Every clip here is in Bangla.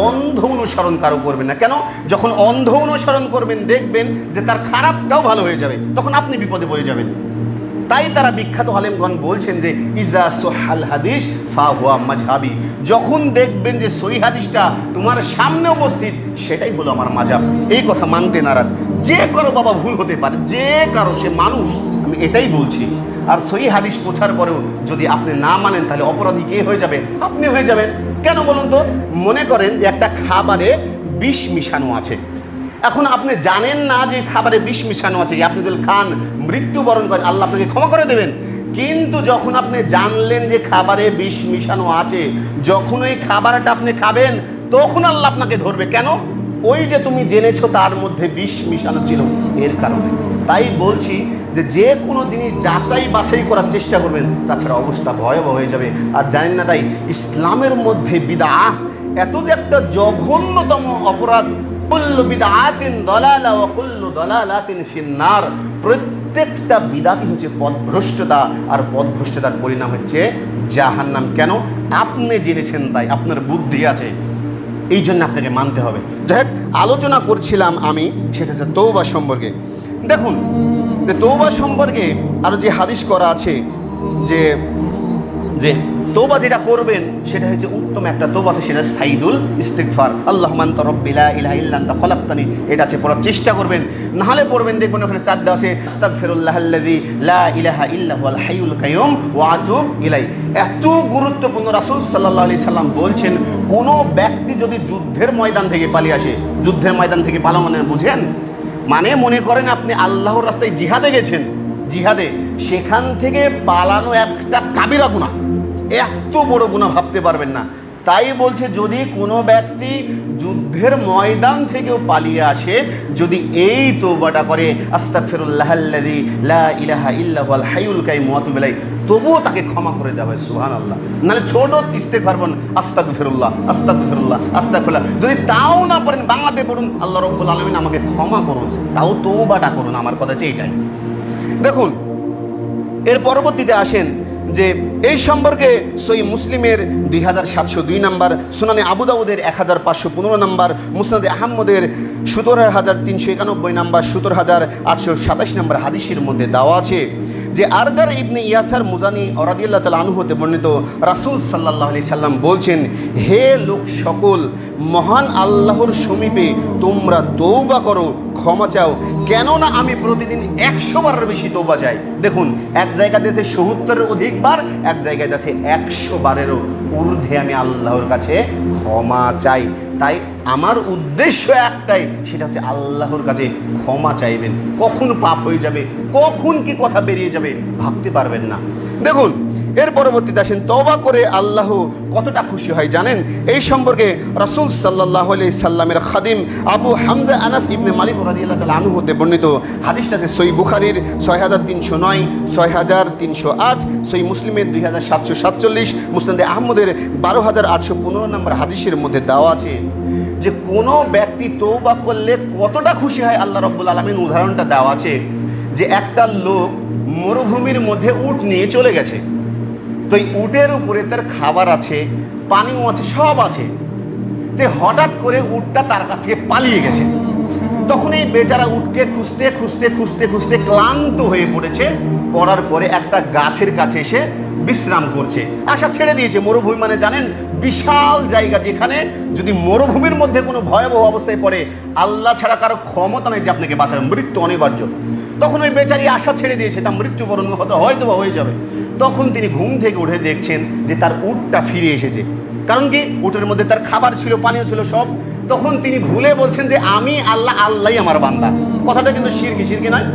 অন্ধ অনুসরণ কারো করবেন না। কেন? যখন অন্ধ অনুসরণ করবেন দেখবেন যে তার খারাপটাও ভালো হয়ে যাবে, তখন আপনি বিপদে পড়ে যাবেন। তাই তারা বিখ্যাত আলেমগণ বলছেন যে ইজা সোহাল হাদিস ফা হুয়া মাযহাবি, যখন দেখবেন যে সহি হাদিসটা তোমার সামনে উপস্থিত সেটাই হলো আমার মাযহাব। এই কথা মানতে নারাজ। যে কারো বাবা ভুল হতে পারে, যে কারো, সে মানুষ, আমি এটাই বলছি। আর সহি হাদিস পৌঁছার পরেও যদি আপনি না মানেন তাহলে অপরাধী কে হয়ে যাবে? আপনি হয়ে যাবেন। কেন বলুন তো? মনে করেন যে একটা খাবারে বিষ মিশানো আছে, এখন আপনি জানেন না যে খাবারে বিষ মিশানো আছে, আপনি যদি খান মৃত্যুবরণ করেন আল্লাহ আপনাকে ক্ষমা করে দেবেন। কিন্তু যখন আপনি জানলেন যে খাবারে বিষ মিশানো আছে, যখন ওই খাবারটা আপনি খাবেন তখন আল্লাহ আপনাকে ধরবে। কেন? ওই যে তুমি জেনেছো তার মধ্যে বিষ মিশানো ছিল, এর কারণে। তাই বলছি যে যে কোনো জিনিস যাচাই বাছাই করার চেষ্টা করবেন, তাছাড়া অবস্থা ভয়াবহ হয়ে যাবে। আর জানেন না, তাই ইসলামের মধ্যে বিদআহ এত যে একটা জঘন্যতম অপরাধ, কুল্লু বিদআতিন দালালা ওয়া কুল্লু দালালাতিন ফিন্নার, প্রত্যেকটা বিদআতই হচ্ছে পথভ্রষ্টতা, আর পথভ্রষ্টতার পরিণাম হচ্ছে জাহান্নাম। কেন? আপনি জেনেছেন তাই, আপনার বুদ্ধি আছে, এই জন্য আপনাকে মানতে হবে। যাই হোক, আলোচনা করছিলাম আমি, সেটা হচ্ছে তওবা সম্পর্কে। দেখুন যে তওবা সম্পর্কে আরও যে হাদিস করা আছে যে যে তওবা যেটা করবেন সেটা হচ্ছে উত্তম একটা তওবা আছে, সেটা সাইদুল ইস্তিগফার। আল্লাহুম্মা আনতা রাব্বি লা ইলাহা ইল্লা আনতা খলাকতানি, এটা আছে পড়ার চেষ্টা করবেন। নাহলে পড়বেন, দেখবেন ওখানে সাদ্দা আছে আস্তাগফিরুল্লাহাল্লাযী লা ইলাহা ইল্লা হুয়াল হাইয়ুল কাইয়ুম ওয়া আতুব ইলাই। এত গুরুত্বপূর্ণ। রাসূল সাল্লাল্লাহু আলাইহি সাল্লাম বলছেন, কোনো ব্যক্তি যদি যুদ্ধের ময়দান থেকে পালিয়ে আসে, যুদ্ধের ময়দান থেকে পালানো মানে বুঝেন? মানে মনে করেন আপনি আল্লাহর রাস্তায় জিহাদে গেছেন, জিহাদে, সেখান থেকে পালানো একটা কাবিরা গুনাহ, এত বড় গুনাহ ভাবতে পারবেন না। তাই বলছে যদি কোনো ব্যক্তি যুদ্ধের ময়দান থেকেও পালিয়ে আসে, যদি এই তওবাটা করে আস্তাগফিরুল্লাহাল্লাযী লা ইলাহা ইল্লা হুয়াল হাইয়ুল কাইয়ুম ওয়া আতুবু ইলাইহি, তবুও তাকে ক্ষমা করে দেওয়া হয়। সুবহানাল্লাহ। নাহলে ছোট ইস্তেগফার বলুন আস্তাগফিরুল্লাহ আস্তাগফিরুল্লাহ আস্তাগফিরুল্লাহ, যদি তাও না পারেন বাংলাতে পড়ুন আল্লাহ রাব্বুল আলামিন আমাকে ক্ষমা করুন, তাও তওবাটা করুন। আমার কথা হচ্ছে এইটাই। দেখুন, এর পরবর্তীতে আসেন যে এই সম্পর্কে সহিহ মুসলিমের 2702 নম্বর, সুনানে আবু দাউদের 1515 নম্বর, মুসনাদে আহমদের 17391 নম্বর, 17827 নম্বর হাদিসের মধ্যে দেওয়া আছে যে আরগার ইবনে ইয়াসার মুজানি রাদিয়াল্লাহু তাআলা আনহু হতে বর্ণিত, রাসূল সাল্লাল্লাহু আলাইহি সাল্লাম বলছেন, হে লোক সকল, মহান আল্লাহর সমীপে তোমরা তওবা করো, ক্ষমা চাও, কেননা আমি প্রতিদিন 100 বারের বেশি তওবা চাই। দেখুন, এক জায়গাতে আছে 70-এর অধিক বার, এক জায়গায় আছে 100 বারেরও ঊর্ধ্বে আমি আল্লাহর কাছে ক্ষমা চাই। তাই আমার উদ্দেশ্য একটাই, সেটা হচ্ছে আল্লাহর কাছে ক্ষমা চাইবেন। কখন পাপ হয়ে যাবে, কখন কি কথা বেরিয়ে যাবে ভাবতে পারবেন না। দেখুন, এর পরবর্তীতে আসেন তওবা করে আল্লাহ কতটা খুশি হয় জানেন? এই সম্পর্কে রাসূল সাল্লাল্লাহু আলাইহি সাল্লামের খাদিম আবু হামজা আনাস ইবনে মালিক রাদিয়াল্লাহু তাআলা আনহু হতে বর্ণিত, হাদিসটা আছে সহিহ বুখারীর 6309, 6308, সহিহ মুসলিমের 2747, মুসনাদে আহমদের 12815 নম্বর হাদিসের মধ্যে দেওয়া আছে যে কোনো ব্যক্তি তওবা করলে কতটা খুশি হয় আল্লাহ রাব্বুল আলামিন উদাহরণটা দেওয়া আছে যে একটা লোক মরুভূমির মধ্যে উট নিয়ে চলে গেছে। তো এই উটের উপরে তার খাবার আছে, পানিও আছে, সব আছে। তো হঠাৎ করে উটটা তার কাছ থেকে পালিয়ে গেছে। তখন এই বেচারা উটকে খুঁজতে খুঁজতে খুঁজতে খুঁজতে ক্লান্ত হয়ে পড়েছে। পড়ার পরে একটা গাছের কাছে এসে বিশ্রাম করছে, আশা ছেড়ে দিয়েছে। মরুভূমি মানে জানেন বিশাল জায়গা, যেখানে যদি মরুভূমির মধ্যে কোনো ভয়াবহ অবস্থায় পড়ে আল্লাহ ছাড়া কারো ক্ষমতা নেই যে আপনাকে বাঁচাবে, মৃত্যু অনিবার্য। তখন ওই বেচারি আশা ছেড়ে দিয়েছে, তার মৃত্যুবরণ হয়তো বা হয়ে যাবে। তখন তিনি ঘুম থেকে উঠে দেখছেন যে তার উটটা ফিরে এসেছে। কারণ কি? উটের মধ্যে তার খাবার ছিল, পানীয় ছিল, সব। তখন তিনি ভুলে বলছেন যে আমি আল্লাহ, আল্লাহই আমার বান্দা। কথাটা কিন্তু শিরকি নয়।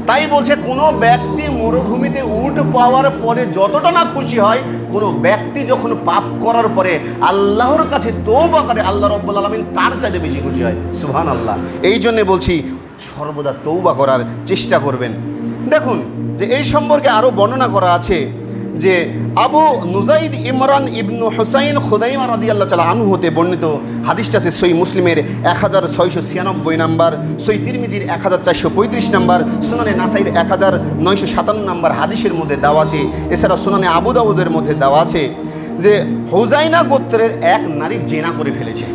তাই বলছে কোনো ব্যক্তি মরুভূমিতে উট পাওয়ার পরে যতটা না খুশি হয়, কোনো ব্যক্তি যখন পাপ করার পরে আল্লাহর কাছে তওবা করে, আল্লাহ রাব্বুল আলামিন তার চাইতে বেশি খুশি হয়। সুবহানাল্লাহ। এই জন্যে বলছি সর্বদা তওবা করার চেষ্টা করবেন। দেখুন যে এই সম্পর্কে আরও বর্ণনা করা আছে যে আবু নুজাইদ ইমরান ইবনু হুসাইন খুদাইমা রাদিয়াল্লাহু তাআলা আনহু হতে বর্ণিত, হাদিসটা আছে সহিহ মুসলিমের 1696 নম্বর, সহিহ তিরমিজির 1435 নম্বর, সুনানে নাসাইর 1957 নম্বর হাদিসের মধ্যে দেওয়া আছে। এছাড়া সুনানে আবু দাউদের মধ্যে দেওয়া আছে যে হুজাইনা গোত্রের এক নারী জেনা করে ফেলেছে।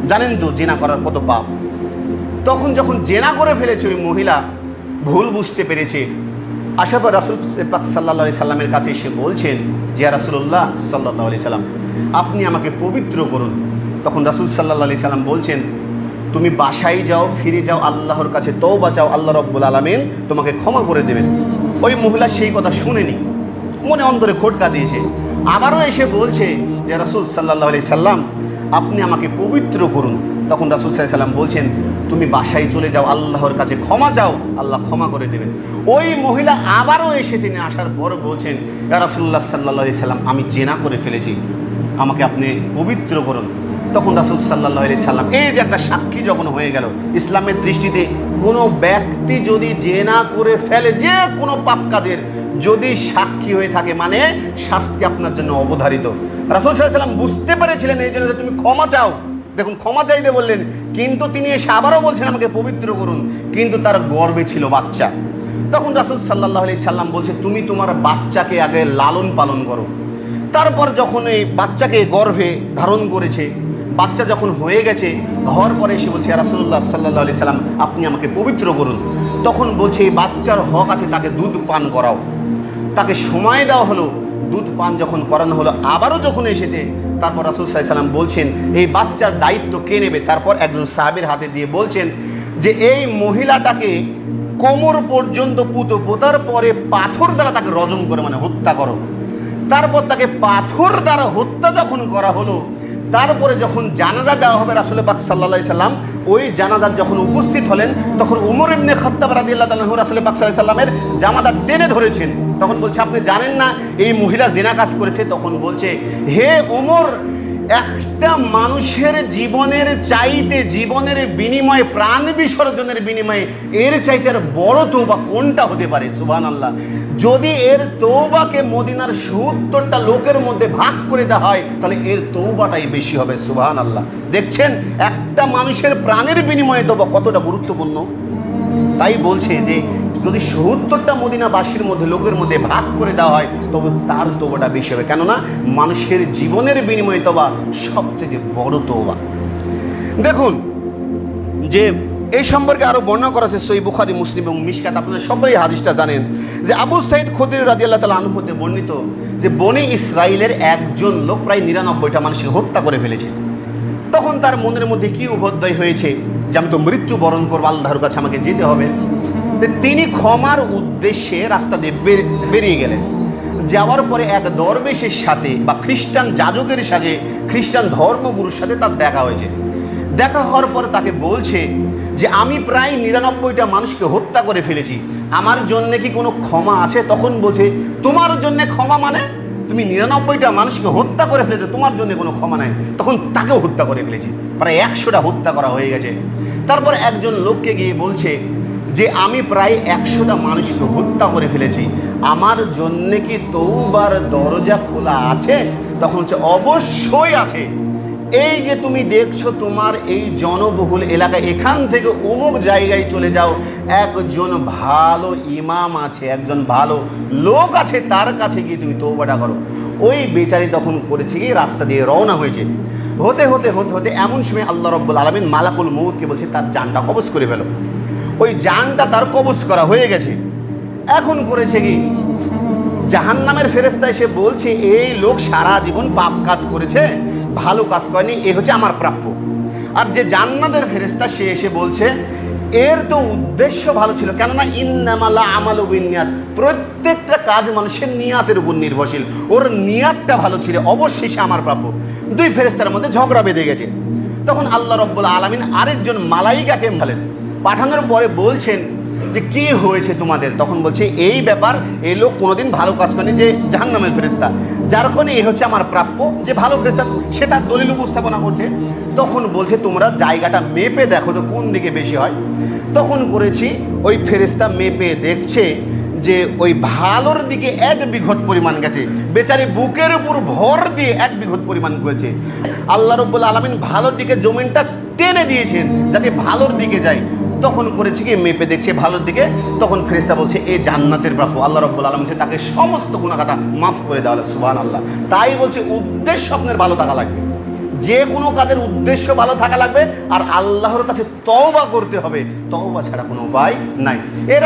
জানেন তো জেনা করার কত পাপ। তখন যখন জেনা করে ফেলেছে ওই মহিলা ভুল বুঝতে পেরেছে, আসার পর রাসূল পাক সাল্লাল্লাহু আলাইহি সাল্লামের কাছে এসে বলছেন যে ইয়া রাসূলুল্লাহ সাল্লাল্লাহু আলাইহি সাল্লাম, আপনি আমাকে পবিত্র করুন। তখন রাসূল সাল্লাল্লাহু আলাইহি সাল্লাম বলছেন, তুমি বাসায় যাও, ফিরে যাও, আল্লাহর কাছে তওবা চাও, আল্লাহ রাব্বুল আলামিন তোমাকে ক্ষমা করে দেবেন। ওই মহিলা সেই কথা শুনেনি, মনে অন্তরে খটকা দিয়েছে। আবারও এসে বলছে যে রাসূল সাল্লাল্লাহু আলাইহি সাল্লাম, আপনি আমাকে পবিত্র করুন। তখন রাসূল সাল্লাল্লাহু আলাইহি সাল্লাম বলছেন, তুমি বাসায় চলে যাও, আল্লাহর কাছে ক্ষমা চাও, আল্লাহ ক্ষমা করে দেবেন। ওই মহিলা আবারও এসে তিনি আসার পর বলছেন, ইয়া রাসূলুল্লাহ সাল্লাল্লাহু আলাইহি সাল্লাম, আমি জেনা করে ফেলেছি, আমাকে আপনি পবিত্র করুন। তখন রাসূল সাল্লাল্লাহু আলাইহি সাল্লাম, এই যে একটা সাক্ষী যখন হয়ে গেল, ইসলামের দৃষ্টিতে কোনো ব্যক্তি যদি জেনা করে ফেলে, যে কোনো পাপ কাজের যদি সাক্ষী হয়ে থাকে, মানে শাস্তি আপনার জন্য অবধারিত। রাসূল সাল্লাল্লাহু আলাইহি সাল্লাম বুঝতে পেরেছিলেন এই জন্য তুমি ক্ষমা চাও। দেখুন, ক্ষমা চাইতে বললেন, কিন্তু তিনি এসে আবারও বলছেন আমাকে পবিত্র করুন, কিন্তু তার গর্ভে ছিল বাচ্চা। তখন রাসূল সাল্লাল্লাহু আলাইহি সাল্লাম বলছে, তুমি তোমার বাচ্চাকে আগে লালন পালন করো। তারপর যখন এই বাচ্চাকে গর্ভে ধারণ করেছে, বাচ্চা যখন হয়ে গেছে, হওয়ার পরে এসে বলছে, ইয়া রাসূলুল্লাহ সাল্লাল্লাহু আলাইহি সাল্লাম, আপনি আমাকে পবিত্র করুন। তখন বলছে, এই বাচ্চার হক আছে, তাকে দুধ পান করাও। তাকে সময় দেওয়া হলো, দুধ পান যখন করানো হলো, আবারও যখন এসেছে, তারপর রাসূল সাল্লাল্লাহু আলাইহি সাল্লাম বলছেন, এই বাচ্চার দায়িত্ব কে নেবে? তারপর একজন সাহাবীর হাতে দিয়ে বলছেন যে এই মহিলাটাকে কোমর পর্যন্ত পুঁতো পোতার পরে পাথর দ্বারা তাকে রজম করে, মানে হত্যা করো। তারপর তাকে পাথর দ্বারা হত্যা যখন করা হলো, তারপরে যখন জানাজা দেওয়া হবে, রাসূল পাক সাল্লাল্লাহু আলাইহি সাল্লাম ওই জানাজার যখন উপস্থিত হলেন, তখন উমর ইবনে খাত্তাব রাদিয়াল্লাহু তাআলা আনহু রাসূল পাক সাল্লাল্লাহু আলাইহি সাল্লামের জামাটা টেনে ধরেছেন। তখন বলছে, আপনি জানেন না এই মহিলা জিনা কাজ করেছে? তখন বলছে, হে ওমর, একটা মানুষের জীবনের চাইতে, জীবনের বিনিময়ে, প্রাণ বিসর্জনের বিনিময়ে এর চাইতে আর বড় তওবা কোনটা হতে পারে? সুবহানাল্লাহ। যদি এর তওবাকে মদিনার ৭০টা লোকের মধ্যে ভাগ করে দেওয়া হয়, তাহলে এর তওবাটাই বেশি হবে। সুবহানাল্লাহ। দেখছেন একটা মানুষের প্রাণের বিনিময়ে তওবা কতটা গুরুত্বপূর্ণ। তাই বলছে যে যদি ৭০টা মদিনাবাসীর মধ্যে, লোকের মধ্যে ভাগ করে দেওয়া হয়, তবে তার তওবাটা বেশি হবে। কেননা মানুষের জীবনের বিনিময়ে তওবা সবচেয়ে বড় তওবা। দেখুন যে এই সম্পর্কে আরও বর্ণনা করা আছে সহিহ বুখারী, মুসলিম এবং মিশকাত। আপনারা সকলেই হাদিসটা জানেন যে আবু সাঈদ খুদরি রাদিয়াল্লাহু তাআলা আনহু হতে বর্ণিত যে বনি ইসরাইলের একজন লোক প্রায় ৯৯টা মানুষকে হত্যা করে ফেলেছে। তখন তার মনের মধ্যে কি উভোদয় হয়েছে যে আমি তো মৃত্যু বরণ করবো, আল্লাহর কাছে আমাকে যেতে হবে। তিনি ক্ষমার উদ্দেশ্যে রাস্তা দিয়ে বেরিয়ে গেলেন। যাওয়ার পরে এক দরবেশের সাথে বা খ্রিস্টান যাজকের সাথে, খ্রিস্টান ধর্মগুরুর সাথে তার দেখা হয়েছে। দেখা হওয়ার পর তাকে বলছে যে আমি প্রায় ৯৯টা মানুষকে হত্যা করে ফেলেছি, আমার জন্যে কি কোনো ক্ষমা আছে? তখন বলছে, তোমার জন্যে ক্ষমা মানে? তুমি ৯৯টা মানুষকে হত্যা করে ফেলেছো, তোমার জন্য কোনো ক্ষমা নাই। তখন তাকেও হত্যা করে ফেলেছে, প্রায় ১০০টা হত্যা করা হয়ে গেছে। তারপর একজন লোককে গিয়ে বলছে যে আমি প্রায় ১০০টা মানুষকে হত্যা করে ফেলেছি, আমার জন্যে কি তওবার দরজা খোলা আছে? তখন হচ্ছে অবশ্যই আছে। এই যে তুমি দেখছো তোমার এই জনবহুল এলাকায়, এখান থেকে অমুক জায়গায় চলে যাও, একজন ভালো ইমাম আছে, একজন ভালো লোক আছে, তার কাছে গিয়ে তুমি তওবাটা করো। ওই বেচারি তখন করেছে কি, রাস্তা দিয়ে রওনা হয়েছে। হতে হতে হতে হতে এমন সময় আল্লাহ রাব্বুল আলামিন মালাকুল মউতকে বলছে তার জানটা কবজ করে ফেলো। ওই জানটা তার কবজ করা হয়ে গেছে। এখন করেছে কি, জাহান্নামের ফেরেশতা এসে বলছে এই লোক সারা জীবন পাপ কাজ করেছে, ভালো কাজ করেনি, এ হচ্ছে আমার প্রাপ্য। আর যে জান্নাতের ফেরেশতা সে এসে বলছে এর তো উদ্দেশ্য ভালো ছিল, কেননা ইন্নামাল আমালু বিন্নিয়াত, প্রত্যেকটা কাজ মানুষের নিয়াতের উপর নির্ভরশীল, ওর নিয়াতটা ভালো ছিল, অবশ্যই সে আমার প্রাপ্য। দুই ফেরেশতার মধ্যে ঝগড়া বেঁধে গেছে। তখন আল্লাহ রাব্বুল আলামিন আরেকজন মালাইকাকে পাঠানোর পরে বলছেন যে কি হয়েছে তোমাদের? তখন বলছে এই ব্যাপার, এই লোক কোনোদিন ভালো কাজ করেনি, যে জাহান্নামের ফেরেশতা, যার কারণে এই হচ্ছে আমার প্রাপ্য। যে ভালো ফেরেশতা সেটা দলিল উপস্থাপনা করছে। তখন বলছে তোমরা জায়গাটা মেপে দেখো তো কোন দিকে বেশি হয়। তখন করেছি, ওই ফেরেশতা মেপে দেখছে যে ওই ভালোর দিকে ১ বিঘত পরিমাণ গেছে। বেচারি বুকের উপর ভর দিয়ে ১ বিঘত পরিমাণ করেছে। আল্লাহ রাব্বুল আলামিন ভালোর দিকে জমিনটা টেনে দিয়েছেন যাতে ভালোর দিকে যায়। তখন করেছে কি মেপে দেখছে ভালোর দিকে, তখন ফেরেশতা বলছে এ জান্নাতের প্রাপ্য, আল্লাহ রাব্বুল আলামিন বলছে তাকে সমস্ত গুনাহগাতা মাফ করে দেওয়া হলো। সুবহানাল্লাহ। তাই বলছে উদ্দেশ্য আপনার ভালো থাকা লাগবে, যে কোনো কাজের উদ্দেশ্য ভালো থাকা লাগবে, আর আল্লাহর কাছে তওবা করতে হবে, তওবা ছাড়া কোনো উপায় নাই। এর